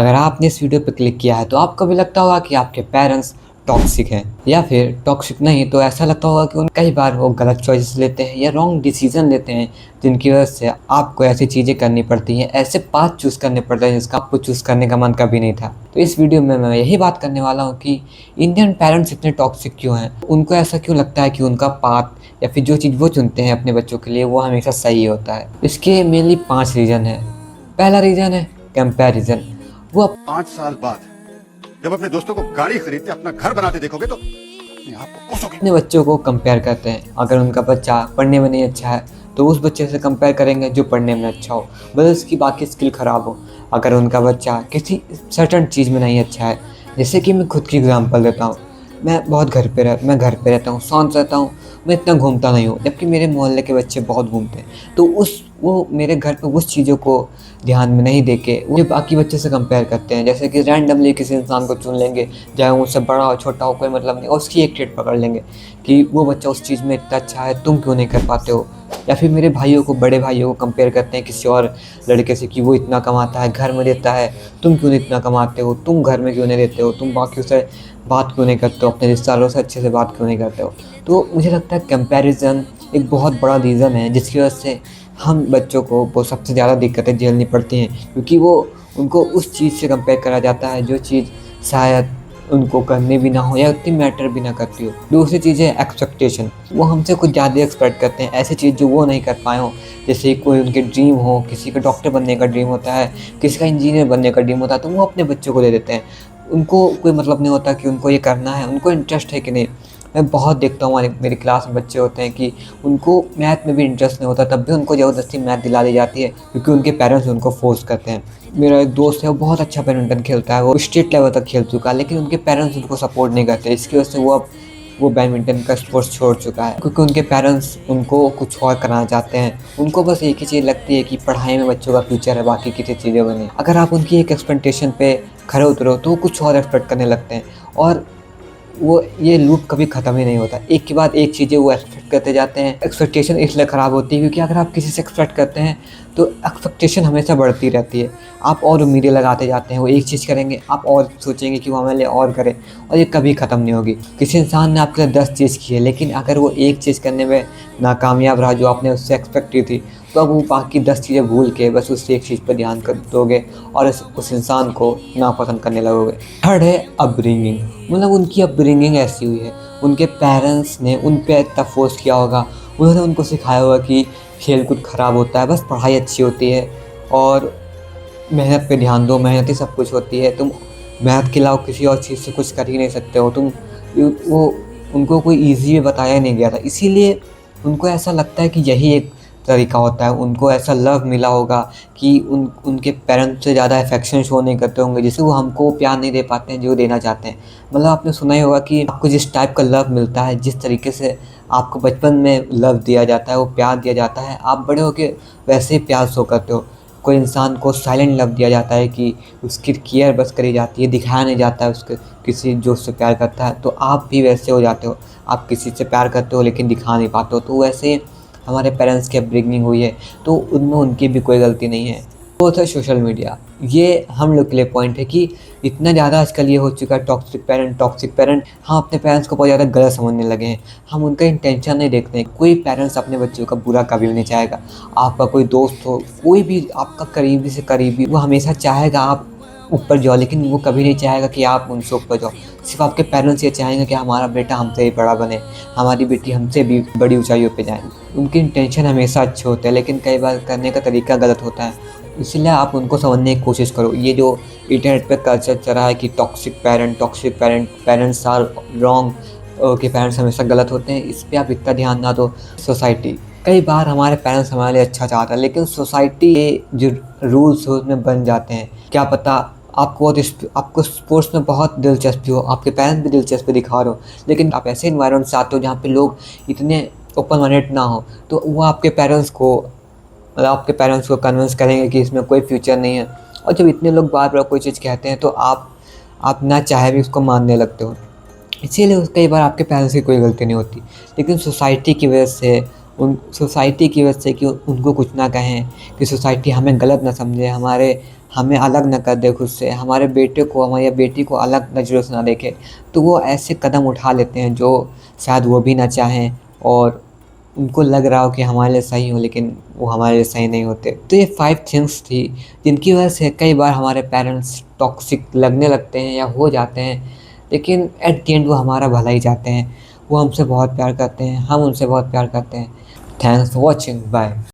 अगर आपने इस वीडियो पर क्लिक किया है तो आपको भी लगता होगा कि आपके पेरेंट्स टॉक्सिक हैं, या फिर टॉक्सिक नहीं तो ऐसा लगता होगा कि कई बार वो गलत चॉइसेस लेते हैं या रॉन्ग डिसीजन लेते हैं, जिनकी वजह से आपको ऐसी चीज़ें करनी पड़ती हैं, ऐसे पाथ चूज़ करने पड़ते हैं जिसका आपको चूज़ करने का मन कभी नहीं था। तो इस वीडियो में मैं यही बात करने वाला हूँ कि इंडियन पेरेंट्स इतने टॉक्सिक क्यों हैं, उनको ऐसा क्यों लगता है कि उनका पाथ या फिर जो चीज़ वो चुनते हैं अपने बच्चों के लिए वो हमेशा सही होता है। इसके मेनली 5 रीज़न है। पहला रीज़न है कंपैरिजन। वो 5 साल बाद जब अपने दोस्तों को गाड़ी खरीदते अपना घर बनाते देखोगे तो अपने आप को कोसोगे। अपने बच्चों को कंपेयर करते हैं। अगर उनका बच्चा पढ़ने में नहीं अच्छा है तो उस बच्चे से कंपेयर करेंगे जो पढ़ने में अच्छा हो, भले उसकी बाकी स्किल ख़राब हो। अगर उनका बच्चा किसी सर्टन चीज़ में नहीं अच्छा है, जैसे कि मैं खुद की एग्जांपल देता हूँ, मैं घर पे रहता हूँ, शांत रहता हूँ, मैं इतना घूमता नहीं हूँ, जबकि मेरे मोहल्ले के बच्चे बहुत घूमते हैं। तो वो मेरे घर पे उस चीज़ों को ध्यान में नहीं देके वो बाकी बच्चे से कंपेयर करते हैं। जैसे कि रैंडमली किसी इंसान को चुन लेंगे, चाहे वो उससे बड़ा हो छोटा हो कोई मतलब नहीं, और उसकी एक ट्रेट पकड़ लेंगे कि वो बच्चा उस चीज़ में इतना अच्छा है, तुम क्यों नहीं कर पाते हो। या फिर मेरे भाइयों को, बड़े भाइयों को कंपेयर करते हैं किसी और लड़के से कि वो इतना कमाता है, घर में देता है, तुम क्यों नहीं इतना कमाते हो, तुम घर में क्यों नहीं देते हो, तुम बाकियों से बात क्यों नहीं करते हो, अपने रिश्तेदारों से अच्छे से बात क्यों नहीं करते हो। तो मुझे लगता है कंपैरिजन एक बहुत बड़ा रीज़न है जिसकी वजह से हम बच्चों को वो सबसे ज़्यादा दिक्कतें झेलनी पड़ती हैं, क्योंकि वो उनको उस चीज़ से कंपेयर करा जाता है जो चीज़ शायद उनको करनी भी ना हो या उतनी मैटर भी ना करती हो। दूसरी चीज़ है एक्सपेक्टेशन। वो हमसे कुछ ज़्यादा एक्सपेक्ट करते हैं, ऐसी चीज़ जो वो नहीं कर पाए हों। जैसे कोई उनके ड्रीम हो, किसी का डॉक्टर बनने का ड्रीम होता है, किसी का इंजीनियर बनने का ड्रीम होता है, तो वो अपने बच्चों को दे देते हैं। उनको कोई मतलब नहीं होता कि उनको ये करना है, उनको इंटरेस्ट है कि नहीं। मैं बहुत देखता हूँ, मेरी क्लास में बच्चे होते हैं कि उनको मैथ में भी इंटरेस्ट नहीं होता, तब भी उनको ज़बरदस्ती मैथ दिला दी जाती है क्योंकि उनके पेरेंट्स उनको फोर्स करते हैं। मेरा एक दोस्त है, वो बहुत अच्छा बैडमिंटन खेलता है, वो स्टेट लेवल तक खेल चुका है, लेकिन उनके पेरेंट्स उनको सपोर्ट नहीं करते। इसकी वजह से वो बैडमिंटन का स्पोर्ट्स छोड़ चुका है क्योंकि उनके पेरेंट्स उनको कुछ और कराना चाहते हैं। उनको बस एक ही चीज़ लगती है कि पढ़ाई में बच्चों का फ्यूचर है, बाकी किसी चीज़ें बने। अगर आप उनकी एक एक्सपेक्टेशन पे खरे उतरो तो वो कुछ और एक्सपेक्ट करने लगते हैं, और वो ये लूप कभी ख़त्म ही नहीं होता। एक के बाद एक चीज़ें वो एक्सपेक्ट करते जाते हैं। एक्सपेक्टेशन इसलिए ख़राब होती है क्योंकि अगर आप किसी से एक्सपेक्ट करते हैं तो एक्सपेक्टेशन हमेशा बढ़ती रहती है। आप और उम्मीदें लगाते जाते हैं, वो एक चीज़ करेंगे, आप और सोचेंगे कि वो हमारे लिए और करे, और ये कभी ख़त्म नहीं होगी। किसी इंसान ने आपके लिए 10 चीज़ की है, लेकिन अगर वो एक चीज़ करने में नाकामयाब रहा जो आपने उससे एक्सपेक्ट की थी, तो अब वो बाकी 10 चीज़ें भूल के बस उस एक चीज़ पर ध्यान कर दोगे और उस इंसान को नापसंद करने लगोगे। थर्ड है अपब्रिंगिंग। मतलब उनकी अपब्रिंगिंग ऐसी हुई है, उनके पेरेंट्स ने उन पे इतना फोर्स किया होगा, उन्होंने उनको सिखाया होगा कि खेल कूद ख़राब होता है, बस पढ़ाई अच्छी होती है और मेहनत पे ध्यान दो, मेहनत ही सब कुछ होती है, तुम मेहनत के अलावा किसी और चीज़ से कुछ कर ही नहीं सकते हो तुम। वो उनको कोई ईज़ी वे बताया नहीं गया था, इसीलिए उनको ऐसा लगता है कि यही एक तरीका होता है। उनको ऐसा लव मिला होगा कि उनके पेरेंट्स से ज़्यादा अफेक्शन शो नहीं करते होंगे, जिससे वो हमको प्यार नहीं दे पाते हैं जो देना चाहते हैं। मतलब आपने सुना ही होगा कि आपको जिस टाइप का लव मिलता है, जिस तरीके से आपको बचपन में लव दिया जाता है, वो प्यार दिया जाता है, आप बड़े होकर वैसे ही प्यार शो करते हो। कोई इंसान को साइलेंट लव दिया जाता है कि उसकी केयर बस करी जाती है, दिखाया नहीं जाता है उसके किसी जो उससे प्यार करता है, तो आप भी वैसे हो जाते हो। आप किसी से प्यार करते हो लेकिन दिखा नहीं पाते हो, तो वैसे हमारे पेरेंट्स की अपब्रिंगिंग हुई है, तो उनमें उनकी भी कोई गलती नहीं है। फोर्थ है सोशल मीडिया। ये हम लोग के लिए पॉइंट है कि इतना ज़्यादा आजकल ये हो चुका है टॉक्सिक पेरेंट। हम अपने पेरेंट्स को बहुत ज़्यादा गलत समझने लगे हैं, हम उनका इंटेंशन नहीं देखते हैं। कोई पेरेंट्स अपने बच्चों का बुरा कभी भी नहीं चाहेगा। आपका कोई दोस्त हो, कोई भी आपका करीबी से करीबी, वो हमेशा चाहेगा आप ऊपर जाओ, लेकिन वो कभी नहीं चाहेगा कि आप उनसे ऊपर जाओ। सिर्फ आपके पेरेंट्स ये चाहेंगे कि हमारा बेटा हमसे भी बड़ा बने, हमारी बेटी हमसे भी बड़ी ऊंचाइयों पे जाए। उनके इंटेंशन हमेशा अच्छे होते हैं, लेकिन कई बार करने का तरीका गलत होता है। इसलिए आप उनको समझने की कोशिश करो। ये जो इंटरनेट पे कल्चर चला है कि टॉक्सिक पेरेंट्स आर रॉन्ग, के पेरेंट्स हमेशा गलत होते हैं, इस पर आप इतना ध्यान ना दो। सोसाइटी, कई बार हमारे पेरेंट्स हमारे लिए अच्छा चाहता है, लेकिन सोसाइटी के जो रूल्स हैं उसमें बन जाते हैं। क्या पता आपको स्पोर्ट्स में बहुत दिलचस्पी हो, आपके पेरेंट्स भी दिलचस्पी दिखा रहे हो, लेकिन आप ऐसे इन्वायरमेंट से आते हो जहाँ पे लोग इतने ओपन माइंडेड ना हो, तो वो आपके पेरेंट्स को कन्विंस करेंगे कि इसमें कोई फ्यूचर नहीं है। और जब इतने लोग बार बार कोई चीज़ कहते हैं तो आप ना चाहे भी उसको मानने लगते हो। इसीलिए कई बार आपके पेरेंट्स की कोई गलती नहीं होती, लेकिन सोसाइटी की वजह से कि उनको कुछ ना कहें, कि सोसाइटी हमें गलत ना समझे, हमारे हमें अलग ना कर दे खुद से, हमारे बेटे को, हमारी बेटी को अलग नज़रों से ना देखे, तो वो ऐसे कदम उठा लेते हैं जो शायद वो भी ना चाहें और उनको लग रहा हो कि हमारे लिए सही हो, लेकिन वो हमारे लिए सही नहीं होते। तो ये 5 थिंग्स थी जिनकी वजह से कई बार हमारे पेरेंट्स टॉक्सिक लगने लगते हैं या हो जाते हैं, लेकिन एट द एंड वो हमारा भला ही चाहते हैं। वो हमसे बहुत प्यार करते हैं, हम उनसे बहुत प्यार करते हैं। Thanks for watching, bye.